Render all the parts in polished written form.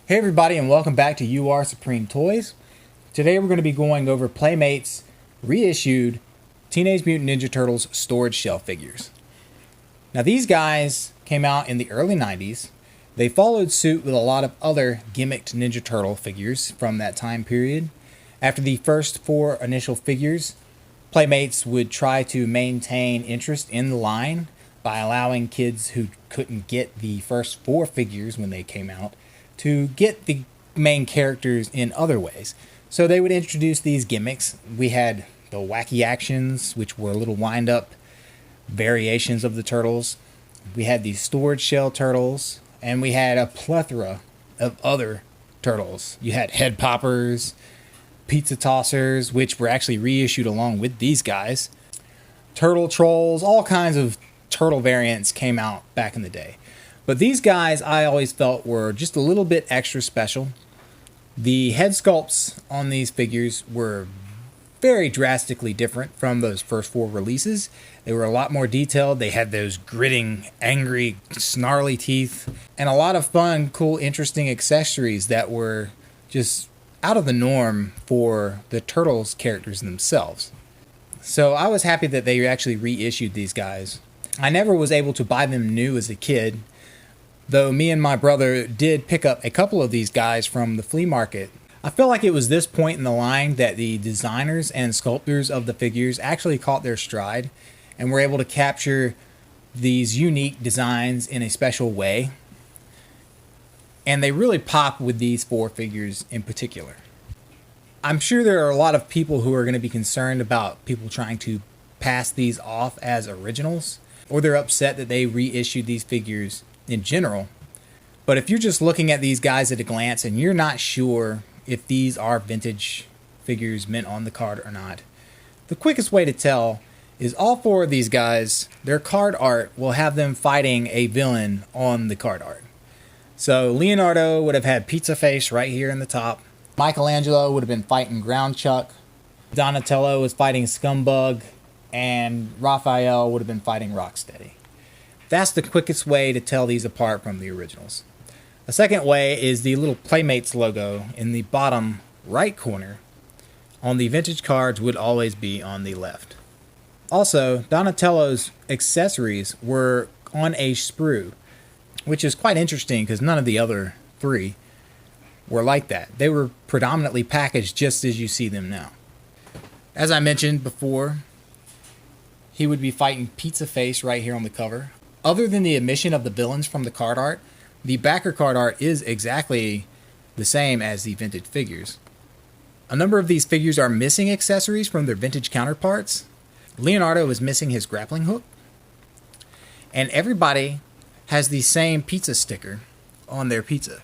Hey everybody, and welcome back to You Are Supreme Toys. Today we're going to be going over Playmates reissued Teenage Mutant Ninja Turtles storage shelf figures. Now these guys came out in the early 90s. They followed suit with a lot of other gimmicked Ninja Turtle figures from that time period. After the first four initial figures, Playmates would try to maintain interest in the line by allowing kids who couldn't get the first four figures when they came out to get the main characters in other ways. So they would introduce these gimmicks. We had the wacky actions, which were little wind-up variations of the turtles. We had the storage shell turtles, and we had a plethora of other turtles. You had head poppers, pizza tossers, which were actually reissued along with these guys. Turtle trolls, all kinds of turtle variants came out back in the day. But these guys I always felt were just a little bit extra special. The head sculpts on these figures were very drastically different from those first four releases. They were a lot more detailed. They had those gritting, angry, snarly teeth, and a lot of fun, cool, interesting accessories that were just out of the norm for the Turtles characters themselves. So I was happy that they actually reissued these guys. I never was able to buy them new as a kid, though me and my brother did pick up a couple of these guys from the flea market. I feel like it was this point in the line that the designers and sculptors of the figures actually caught their stride and were able to capture these unique designs in a special way. And they really pop with these four figures in particular. I'm sure there are a lot of people who are going to be concerned about people trying to pass these off as originals, or they're upset that they reissued these figures in general. But if you're just looking at these guys at a glance and you're not sure if these are vintage figures mint on the card or not, the quickest way to tell is all four of these guys, their card art will have them fighting a villain on the card art. So Leonardo would have had Pizza Face right here in the top. Michaelangelo would have been fighting Ground Chuck. Donatello was fighting Scumbug. And Raphael would have been fighting Rocksteady. That's the quickest way to tell these apart from the originals. A second way is the little Playmates logo in the bottom right corner on the vintage cards would always be on the left. Also, Donatello's accessories were on a sprue, which is quite interesting because none of the other three were like that. They were predominantly packaged just as you see them now. As I mentioned before, he would be fighting Pizza Face right here on the cover. Other than the omission of the villains from the card art, the backer card art is exactly the same as the vintage figures. A number of these figures are missing accessories from their vintage counterparts. Leonardo is missing his grappling hook. And everybody has the same pizza sticker on their pizza.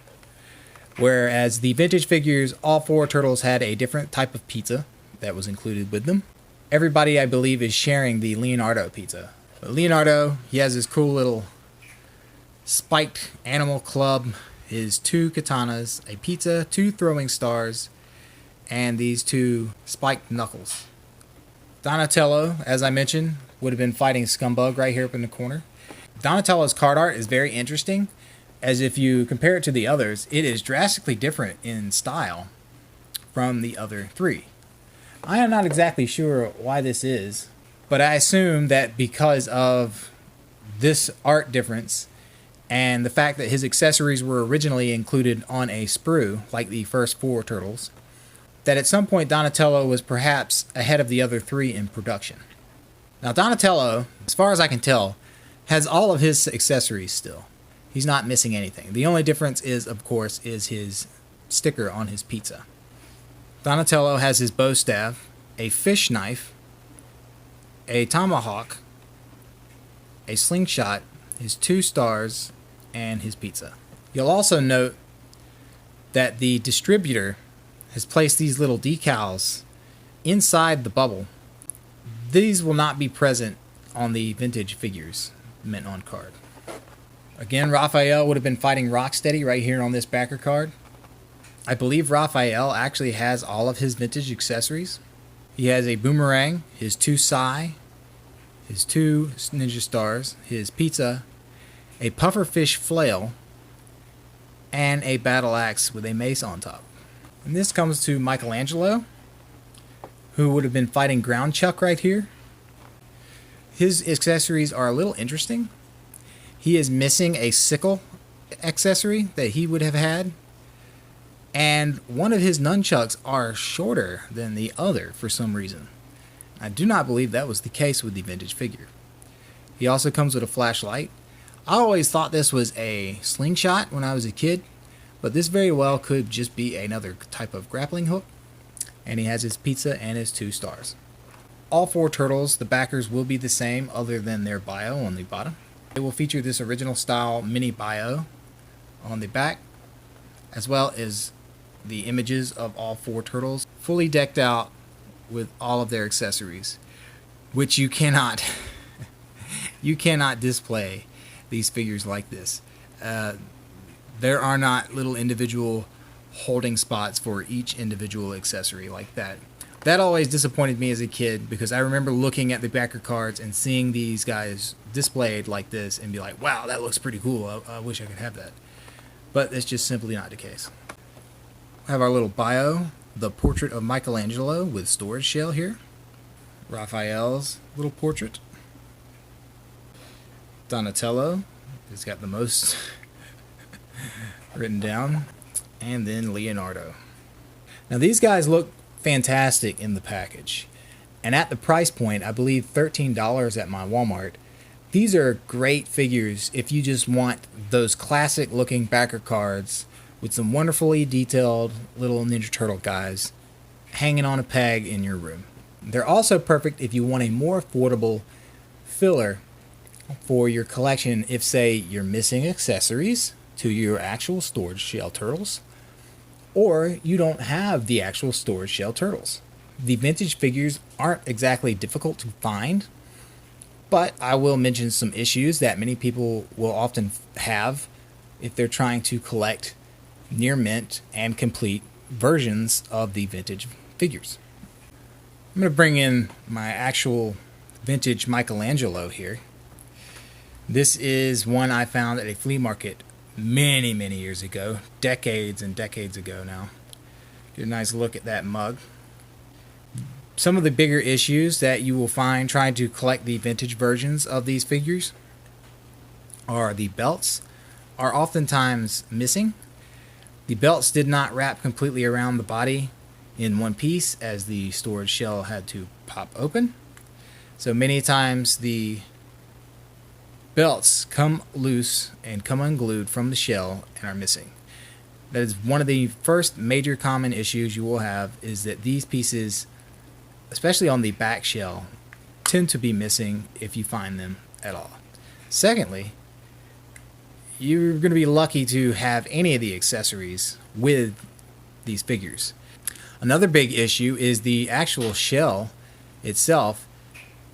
Whereas the vintage figures, all four turtles had a different type of pizza that was included with them. Everybody, I believe, is sharing the Leonardo pizza. But Leonardo, he has his cool little spiked animal club, his two katanas, a pizza, two throwing stars, and these two spiked knuckles. Donatello, as I mentioned, would have been fighting Scumbug right here up in the corner. Donatello's card art is very interesting, as if you compare it to the others, it is drastically different in style from the other three. I am not exactly sure why this is, but I assume that because of this art difference and the fact that his accessories were originally included on a sprue, like the first four turtles, that at some point Donatello was perhaps ahead of the other three in production. Now Donatello, as far as I can tell, has all of his accessories still. He's not missing anything. The only difference is, of course, is his sticker on his pizza. Donatello has his bow staff, a fish knife, a tomahawk, a slingshot, his two stars, and his pizza. You'll also note that the distributor has placed these little decals inside the bubble. These will not be present on the vintage figures mint on card. Again, Raphael would have been fighting Rocksteady right here on this backer card. I believe Raphael actually has all of his vintage accessories. He has a boomerang, his two sai, his two ninja stars, his pizza, a pufferfish flail, and a battle axe with a mace on top. And this comes to Michaelangelo, who would have been fighting Ground Chuck right here. His accessories are a little interesting. He is missing a sickle accessory that he would have had, and one of his nunchucks are shorter than the other for some reason. I do not believe that was the case with the vintage figure. He also comes with a flashlight. I always thought this was a slingshot when I was a kid, but this very well could just be another type of grappling hook. And he has his pizza and his 2 stars. All 4 turtles, the backers will be the same other than their bio on the bottom. It will feature this original style mini bio on the back, as well as the images of all 4 turtles, fully decked out with all of their accessories, which you cannot display these figures like this. There are not little individual holding spots for each individual accessory like that. That always disappointed me as a kid, because I remember looking at the backer cards and seeing these guys displayed like this and be like, wow, that looks pretty cool. I wish I could have that. But it's just simply not the case. We have our little bio, the portrait of Michelangelo with storage shell here. Raphael's little portrait. Donatello has got the most written down. And then Leonardo. Now these guys look fantastic in the package. And at the price point, I believe $13 at my Walmart, these are great figures if you just want those classic looking backer cards with some wonderfully detailed little Ninja Turtle guys hanging on a peg in your room. They're also perfect if you want a more affordable filler for your collection if, say, you're missing accessories to your actual storage shell turtles, or you don't have the actual storage shell turtles. The vintage figures aren't exactly difficult to find, but I will mention some issues that many people will often have if they're trying to collect near mint and complete versions of the vintage figures. I'm going to bring in my actual vintage Michaelangelo here. This is one I found at a flea market many years ago, decades and decades ago now. Get a nice look at that mug. Some of the bigger issues that you will find trying to collect the vintage versions of these figures are the belts are oftentimes missing. The belts did not wrap completely around the body in one piece, as the storage shell had to pop open. So many times the belts come loose and come unglued from the shell and are missing. That is one of the first major common issues you will have, is that these pieces, especially on the back shell, tend to be missing if you find them at all. Secondly, you're going to be lucky to have any of the accessories with these figures. Another big issue is the actual shell itself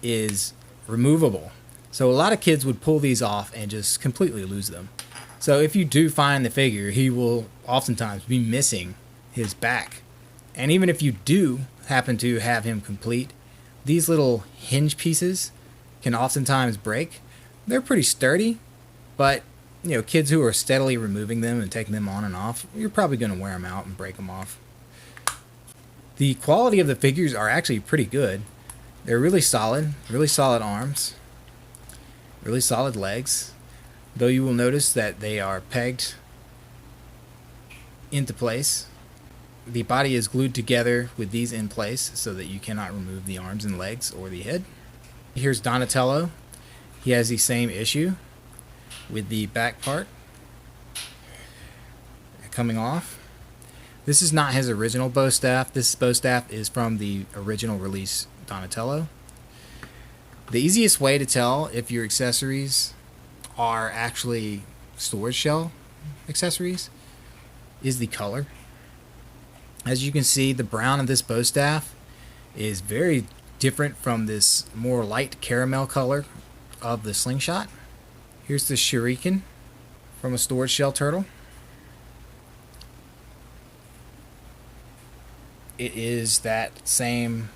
is removable. So a lot of kids would pull these off and just completely lose them. So if you do find the figure, he will oftentimes be missing his back. And even if you do happen to have him complete, these little hinge pieces can oftentimes break. They're pretty sturdy, but kids who are steadily removing them and taking them on and off, you're probably going to wear them out and break them off. The quality of the figures are actually pretty good. They're really solid arms, really solid legs, though you will notice that they are pegged into place. The body is glued together with these in place so that you cannot remove the arms and legs or the head. Here's Donatello. He has the same issue with the back part coming off. This is not his original bow staff. This bow staff is from the original release Donatello. The easiest way to tell if your accessories are actually storage shell accessories is the color. As you can see, the brown of this bow staff is very different from this more light caramel color of the slingshot. Here's the shuriken from a storage shell turtle. It is that same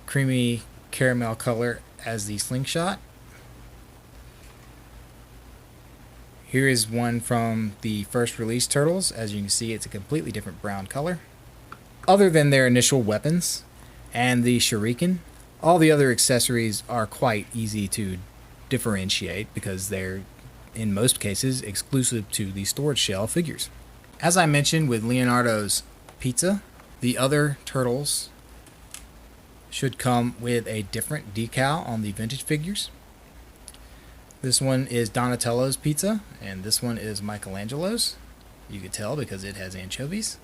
creamy caramel color as the slingshot. Here is one from the first release Turtles. As you can see, it's a completely different brown color. Other than their initial weapons and the shuriken, all the other accessories are quite easy to differentiate because they're, in most cases, exclusive to the storage shell figures. As I mentioned with Leonardo's pizza, the other Turtles should come with a different decal on the vintage figures. This one is Donatello's pizza, and this one is Michelangelo's. You could tell because it has anchovies.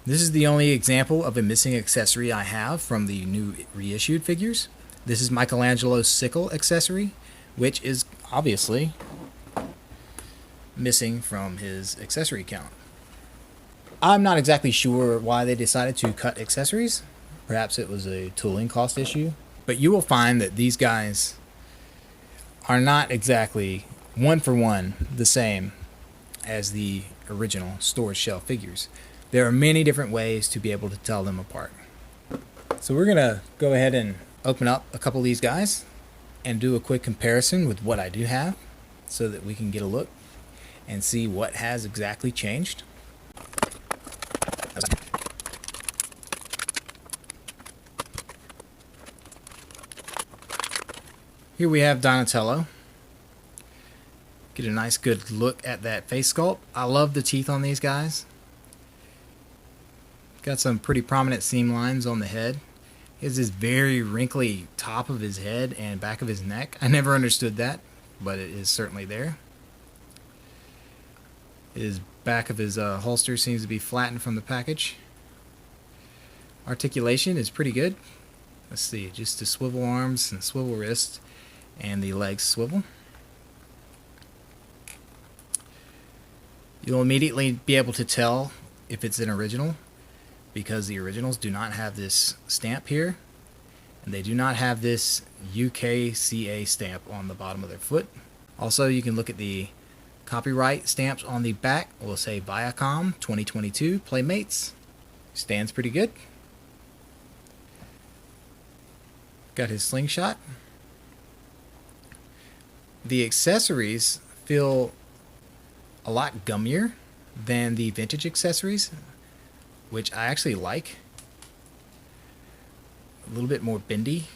This is the only example of a missing accessory I have from the new reissued figures. This is Michelangelo's sickle accessory, which is obviously missing from his accessory count. I'm not exactly sure why they decided to cut accessories. Perhaps it was a tooling cost issue. But you will find that these guys are not exactly one for one the same as the original storage shell figures. There are many different ways to be able to tell them apart. So we're going to go ahead and open up a couple of these guys and do a quick comparison with what I do have so that we can get a look and see what has exactly changed. Here we have Donatello. Get a nice good look at that face sculpt. I love the teeth on these guys. Got some pretty prominent seam lines on the head. He has this very wrinkly top of his head and back of his neck. I never understood that, but it is certainly there. His back of his holster seems to be flattened from the package. Articulation is pretty good. Let's see, just the swivel arms and swivel wrists and the legs swivel. You'll immediately be able to tell if it's an original because the originals do not have this stamp here, and they do not have this UKCA stamp on the bottom of their foot. Also, you can look at the copyright stamps on the back. We'll say Viacom 2022 Playmates. Stands pretty good. Got his slingshot. The accessories feel a lot gummier than the vintage accessories, which I actually like. A little bit more bendy,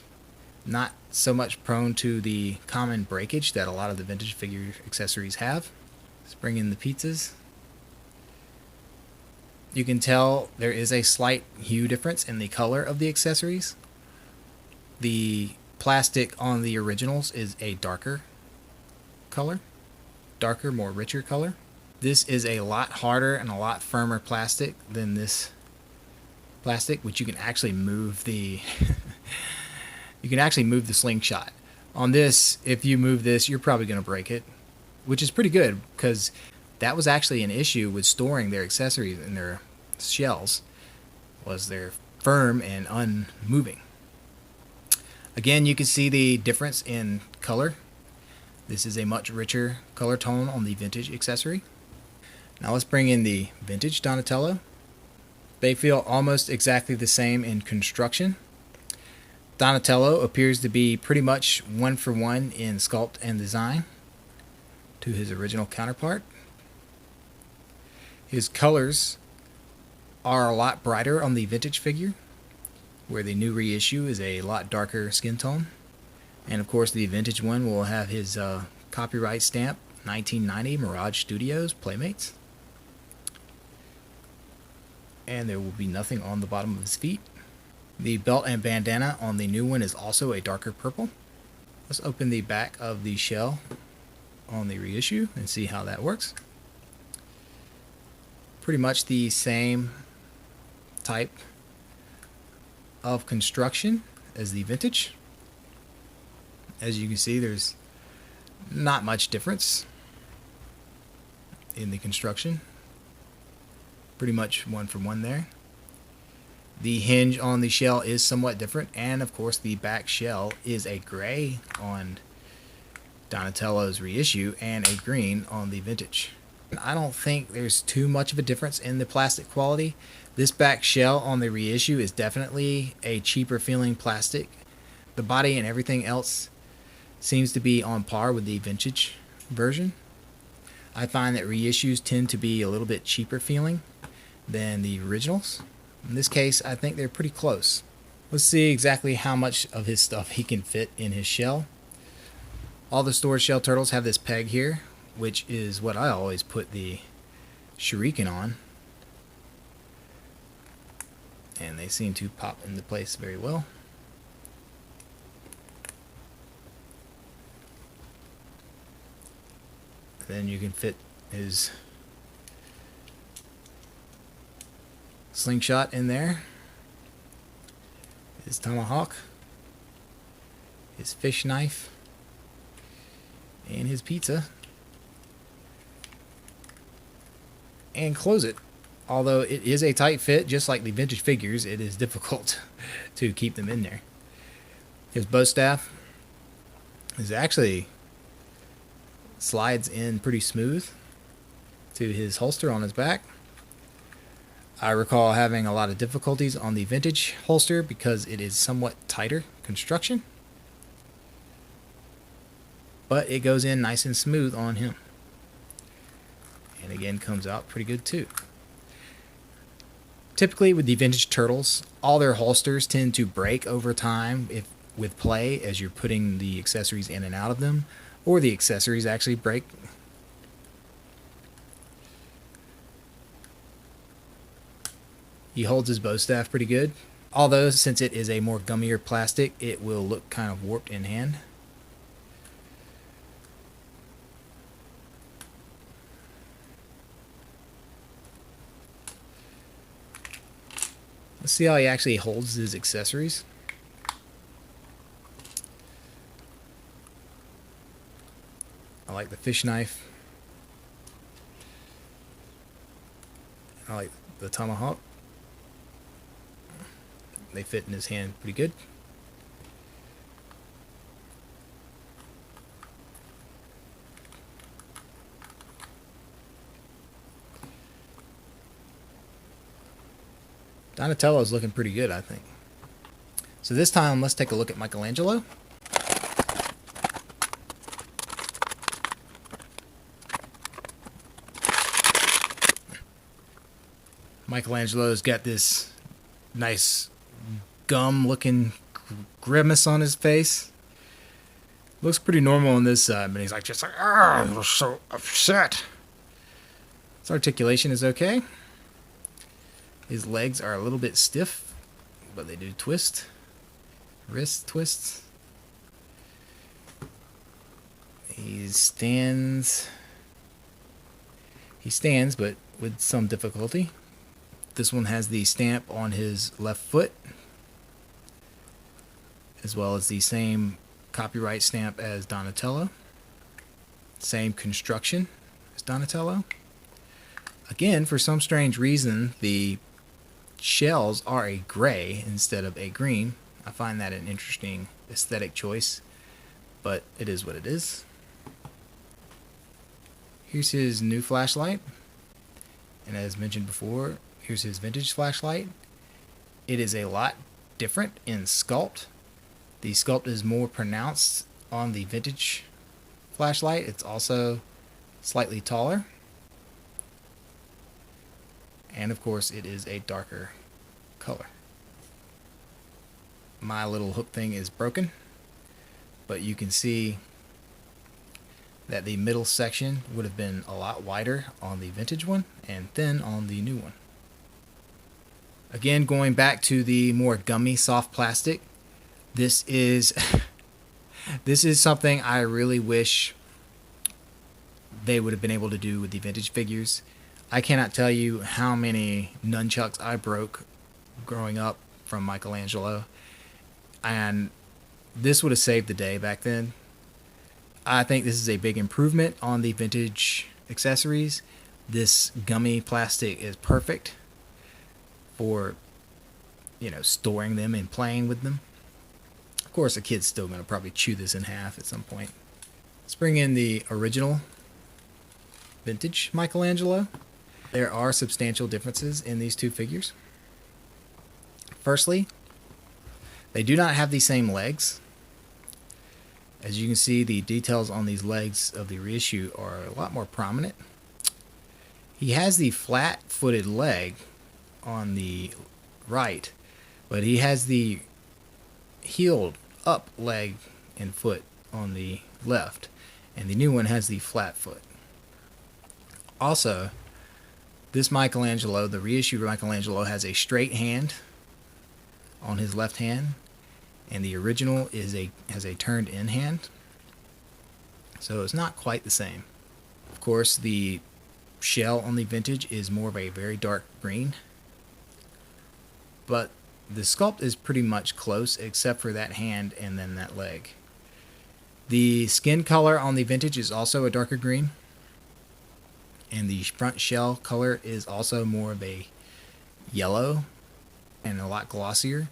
not so much prone to the common breakage that a lot of the vintage figure accessories have. Let's bring in the pizzas. You can tell there is a slight hue difference in the color of the accessories. The plastic on the originals is a darker color, darker, more richer color. This is a lot harder and a lot firmer plastic than this plastic, which you can actually move the you can actually move the slingshot. On this, if you move this, you're probably going to break it, which is pretty good because that was actually an issue with storing their accessories in their shells, was they're firm and unmoving. Again, you can see the difference in color. This is a much richer color tone on the vintage accessory. Now let's bring in the vintage Donatello. They feel almost exactly the same in construction. Donatello appears to be pretty much one for one in sculpt and design to his original counterpart. His colors are a lot brighter on the vintage figure, where the new reissue is a lot darker skin tone. And of course the vintage one will have his copyright stamp, 1990 Mirage Studios Playmates. And there will be nothing on the bottom of his feet. The belt and bandana on the new one is also a darker purple. Let's open the back of the shell on the reissue and see how that works. Pretty much the same type of construction as the vintage. As you can see, there's not much difference in the construction. Pretty much one for one there. The hinge on the shell is somewhat different, and of course the back shell is a gray on Donatello's reissue and a green on the vintage. I don't think there's too much of a difference in the plastic quality. This back shell on the reissue is definitely a cheaper feeling plastic. The body and everything else seems to be on par with the vintage version. I find that reissues tend to be a little bit cheaper feeling than the originals. In this case, I think they're pretty close. Let's see exactly how much of his stuff he can fit in his shell. All the storage shell turtles have this peg here, which is what I always put the shuriken on. And they seem to pop into place very well. Then you can fit his slingshot in there, his tomahawk, his fish knife, and his pizza, and close it. Although it is a tight fit, just like the vintage figures, it is difficult to keep them in there. His bow staff is actually slides in pretty smooth to his holster on his back. I recall having a lot of difficulties on the vintage holster because it is somewhat tighter construction, but it goes in nice and smooth on him, and again comes out pretty good too. Typically with the vintage turtles, all their holsters tend to break over time with play as you're putting the accessories in and out of them, or the accessories actually break. He holds his bow staff pretty good, although since it is a more gummier plastic, it will look kind of warped in hand. Let's see how he actually holds his accessories. I like the fish knife. I like the tomahawk. They fit in his hand pretty good. Donatello's looking pretty good, I think. So this time, let's take a look at Michelangelo. Michelangelo's got this nice gum-looking grimace on his face. Looks pretty normal on this side, but he's like just like, I'm so upset. His articulation is okay. His legs are a little bit stiff, but they do twist. Wrist twists. He stands, but with some difficulty. This one has the stamp on his left foot, as well as the same copyright stamp as Donatello. Same construction as Donatello. Again, for some strange reason, the shells are a gray instead of a green. I find that an interesting aesthetic choice, but it is what it is. Here's his new flashlight, and as mentioned before, here's his vintage flashlight. It is a lot different in sculpt. The sculpt is more pronounced on the vintage flashlight. It's also slightly taller. And of course, it is a darker color. My little hook thing is broken, but you can see that the middle section would have been a lot wider on the vintage one and thin on the new one. Again, going back to the more gummy soft plastic, this is something I really wish they would have been able to do with the vintage figures. I cannot tell you how many nunchucks I broke growing up from Michelangelo, and this would have saved the day back then. I think this is a big improvement on the vintage accessories. This gummy plastic is perfect for, storing them and playing with them. Of course, a kid's still going to probably chew this in half at some point. Let's bring in the original vintage Michelangelo. There are substantial differences in these two figures. Firstly, they do not have the same legs As you can see, the details on these legs of the reissue are a lot more prominent. He has the flat-footed leg on the right, but he has the heeled up leg and foot on the left, and the new one has the flat foot. Also, this Michelangelo, the reissued Michelangelo, has a straight hand on his left hand, and the original has a turned in hand, so it's not quite the same. Of course, the shell on the vintage is more of a very dark green, but the sculpt is pretty much close except for that hand and then that leg. The skin color on the vintage is also a darker green, and the front shell color is also more of a yellow and a lot glossier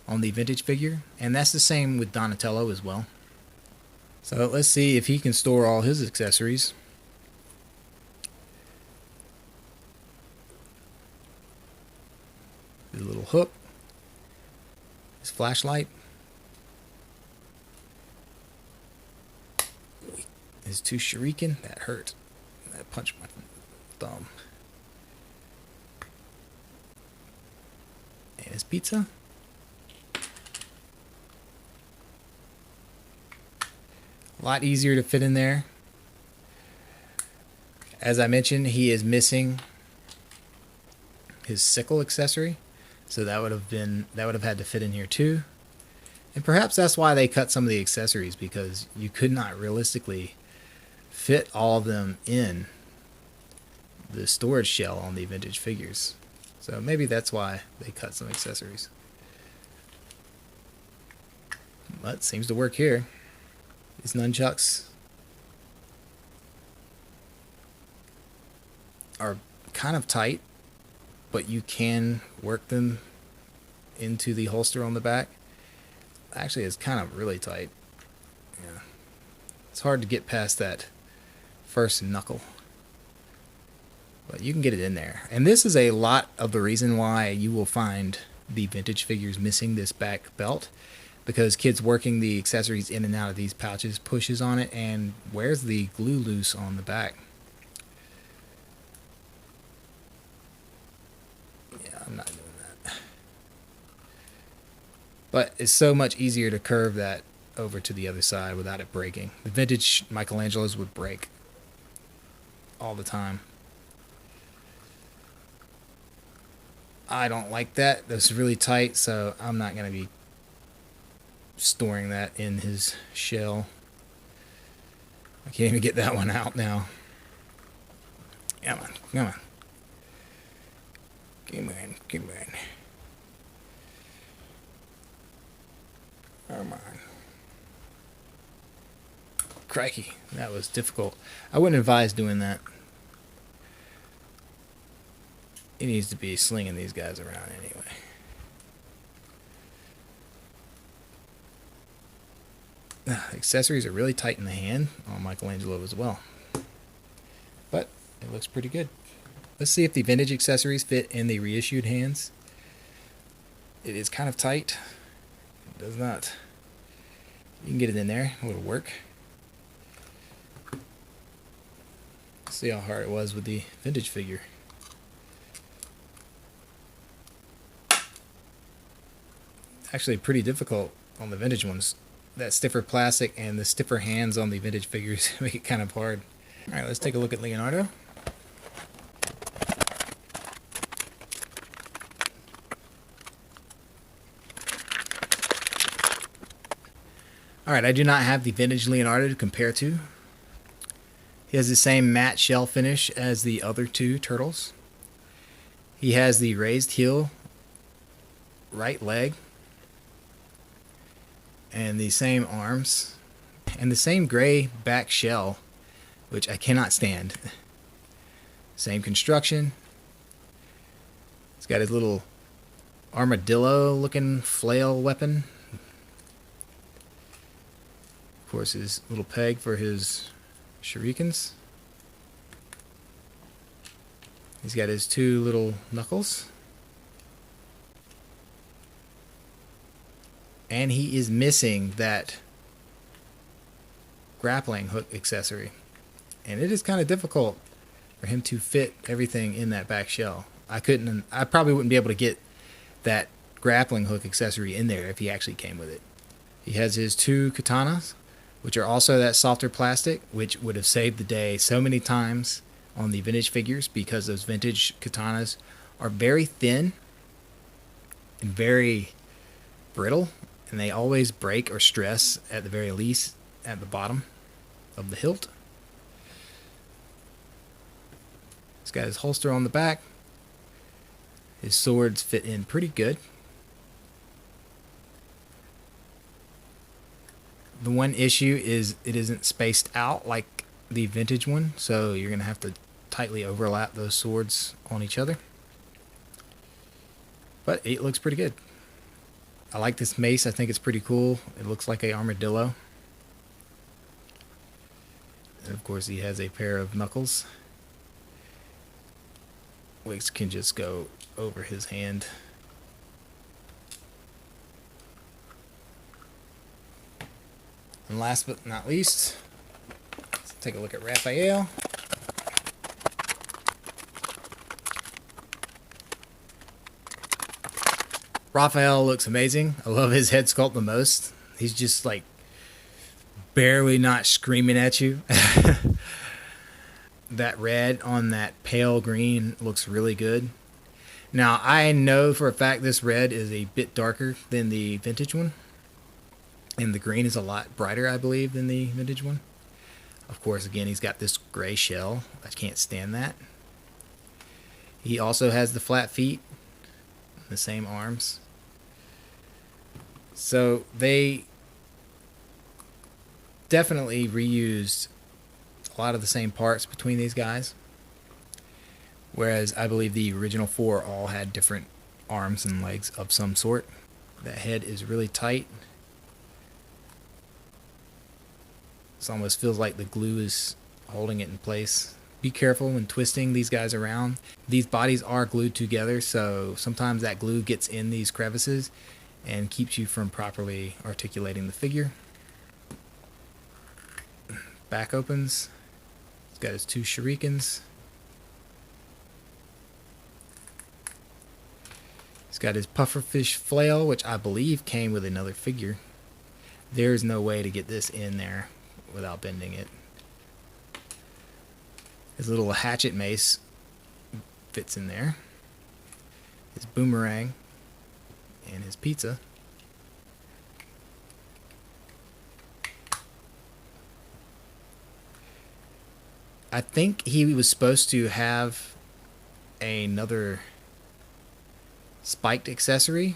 on the vintage figure, and that's the same with Donatello as well. So let's see if he can store all his accessories. His little hook, his flashlight, his two shuriken. That hurt. That punched my thumb. And his pizza. A lot easier to fit in there. As I mentioned, he is missing his sickle accessory, so that would have had to fit in here too. And perhaps that's why they cut some of the accessories, because you could not realistically fit all of them in the storage shell on the vintage figures. So maybe that's why they cut some accessories. But it seems to work here. These nunchucks are kind of tight, but you can work them into the holster on the back. Actually, it's kind of really tight. Yeah. It's hard to get past that first knuckle, but you can get it in there. And this is a lot of the reason why you will find the vintage figures missing this back belt, because kids working the accessories in and out of these pouches pushes on it and wears the glue loose on the back. Yeah, I'm not doing that. But it's so much easier to curve that over to the other side without it breaking. The vintage Michelangelos would break all the time. I don't like that. That's really tight, so I'm not going to be storing that in his shell. I can't even get that one out now. Come on, come on. Come on, come on. Come on. Crikey, that was difficult. I wouldn't advise doing that. He needs to be slinging these guys around anyway. Accessories are really tight in the hand on Michelangelo as well, but it looks pretty good. Let's see if the vintage accessories fit in the reissued hands. It is kind of tight. It does not. You can get it in there. It'll work. See how hard it was with the vintage figure. Actually pretty difficult on the vintage ones. That stiffer plastic and the stiffer hands on the vintage figures make it kind of hard. Alright, let's take a look at Leonardo. Alright, I do not have the vintage Leonardo to compare to. He has the same matte shell finish as the other two turtles. He has the raised heel right leg, and the same arms, and the same gray back shell, which I cannot stand. Same construction. He's got his little armadillo looking flail weapon. Of course, his little peg for his shurikens. He's got his two little knuckles. And he is missing that grappling hook accessory. And it is kind of difficult for him to fit everything in that back shell. I probably wouldn't be able to get that grappling hook accessory in there if he actually came with it. He has his 2 katanas, which are also that softer plastic, which would have saved the day so many times on the vintage figures, because those vintage katanas are very thin and very brittle, and they always break or stress at the very least at the bottom of the hilt. He's got his holster on the back. His swords fit in pretty good. The one issue is it isn't spaced out like the vintage one, so you're going to have to tightly overlap those swords on each other. But it looks pretty good. I like this mace. I think it's pretty cool. It looks like an armadillo. And of course he has a pair of knuckles, which can just go over his hand. And last but not least, let's take a look at Raphael. Raphael looks amazing. I love his head sculpt the most. He's just like barely not screaming at you. That red on that pale green looks really good. Now, I know for a fact this red is a bit darker than the vintage one. And the green is a lot brighter, I believe, than the vintage one. Of course, again, he's got this gray shell. I can't stand that. He also has the flat feet, the same arms. So they definitely reused a lot of the same parts between these guys. Whereas I believe the original 4 all had different arms and legs of some sort. That head is really tight. It almost feels like the glue is holding it in place. Be careful when twisting these guys around. These bodies are glued together, so sometimes that glue gets in these crevices and keeps you from properly articulating the figure. Back opens. He's got his 2 shurikens. He's got his pufferfish flail, which I believe came with another figure. There's no way to get this in there without bending it. His little hatchet mace fits in there. His boomerang and his pizza. I think he was supposed to have another spiked accessory.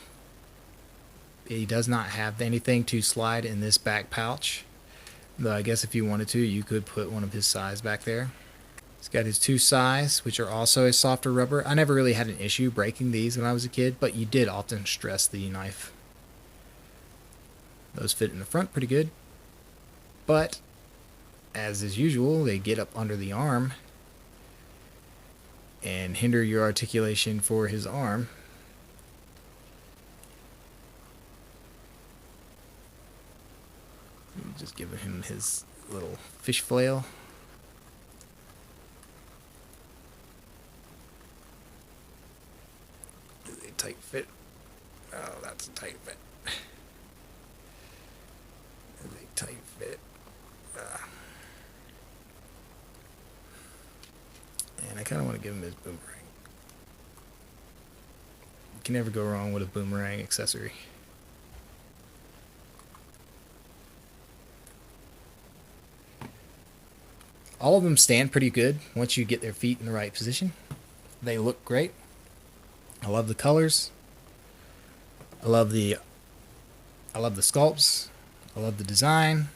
He does not have anything to slide in this back pouch. Though I guess if you wanted to, you could put one of his size back there. He's got his 2 size, which are also a softer rubber. I never really had an issue breaking these when I was a kid, but you did often stress the knife. Those fit in the front pretty good. But, as is usual, they get up under the arm and hinder your articulation for his arm. Just giving him his little fish flail. Is it a tight fit? Oh, that's a tight fit. Is it a tight fit? And I kind of want to give him his boomerang. You can never go wrong with a boomerang accessory. All of them stand pretty good once you get their feet in the right position. They look great. I love the colors. I love the sculpts. I love the design.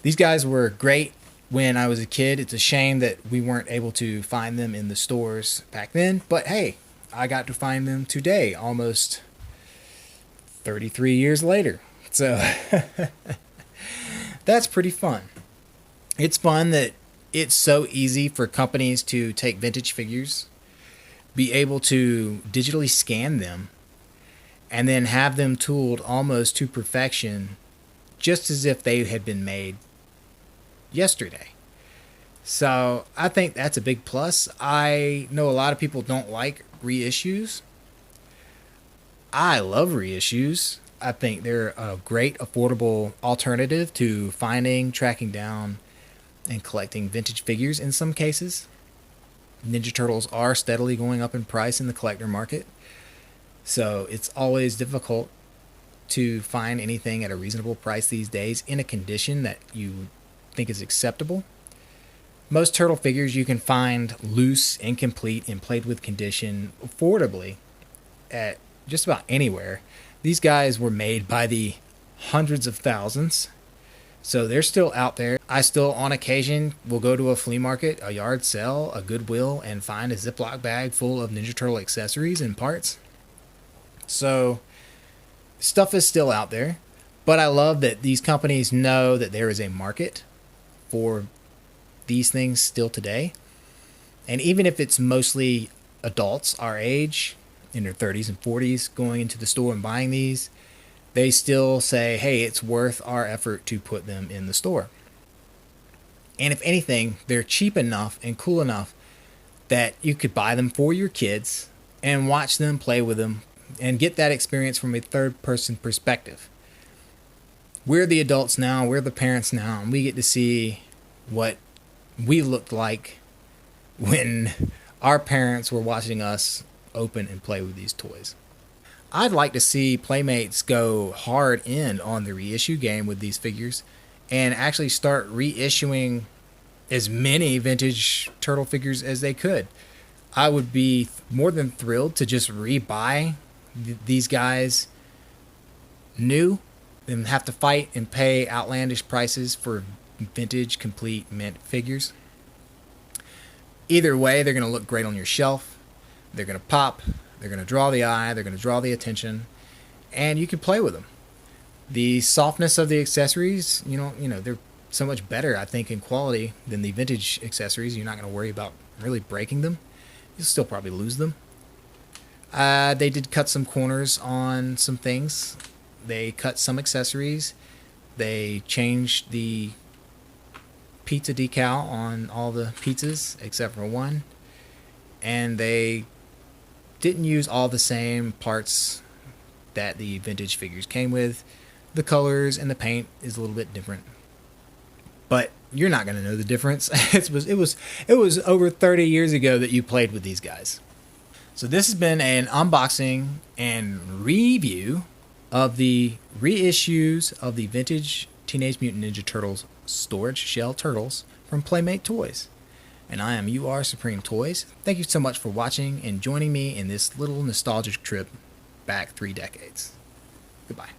These guys were great when I was a kid. It's a shame that we weren't able to find them in the stores back then. But hey, I got to find them today, almost 33 years later. So that's pretty fun. It's fun that it's so easy for companies to take vintage figures, be able to digitally scan them, and then have them tooled almost to perfection, just as if they had been made yesterday. So I think that's a big plus. I know a lot of people don't like reissues. I love reissues. I think they're a great, affordable alternative to finding, tracking down, and collecting vintage figures in some cases. Ninja Turtles are steadily going up in price in the collector market, so it's always difficult to find anything at a reasonable price these days in a condition that you think is acceptable. Most turtle figures you can find loose, incomplete, and played with condition affordably at just about anywhere. These guys were made by the hundreds of thousands, so they're still out there. I still, on occasion, will go to a flea market, a yard sale, a Goodwill, and find a Ziploc bag full of Ninja Turtle accessories and parts. So, stuff is still out there, but I love that these companies know that there is a market for these things still today. And even if it's mostly adults our age, in their 30s and 40s, going into the store and buying these, they still say, hey, it's worth our effort to put them in the store. And if anything, they're cheap enough and cool enough that you could buy them for your kids and watch them, play with them, and get that experience from a third-person perspective. We're the adults now, we're the parents now, and we get to see what we looked like when our parents were watching us open and play with these toys. I'd like to see Playmates go hard in on the reissue game with these figures and actually start reissuing as many vintage turtle figures as they could. I would be more than thrilled to just rebuy these guys new and have to fight and pay outlandish prices for vintage complete mint figures. Either way, they're going to look great on your shelf. They're going to pop, they're going to draw the eye, they're going to draw the attention, and you can play with them. The softness of the accessories, they're so much better, I think, in quality than the vintage accessories. You're not going to worry about really breaking them. You'll still probably lose them. They did cut some corners on some things. They cut some accessories. They changed the pizza decal on all the pizzas except for one. And they didn't use all the same parts that the vintage figures came with. The colors and the paint is a little bit different, but you're not going to know the difference. It was over 30 years ago that you played with these guys. So this has been an unboxing and review of the reissues of the vintage Teenage Mutant Ninja Turtles storage shell turtles from Playmate Toys. And I am UR Supreme Toys. Thank you so much for watching and joining me in this little nostalgic trip back 3 decades. Goodbye.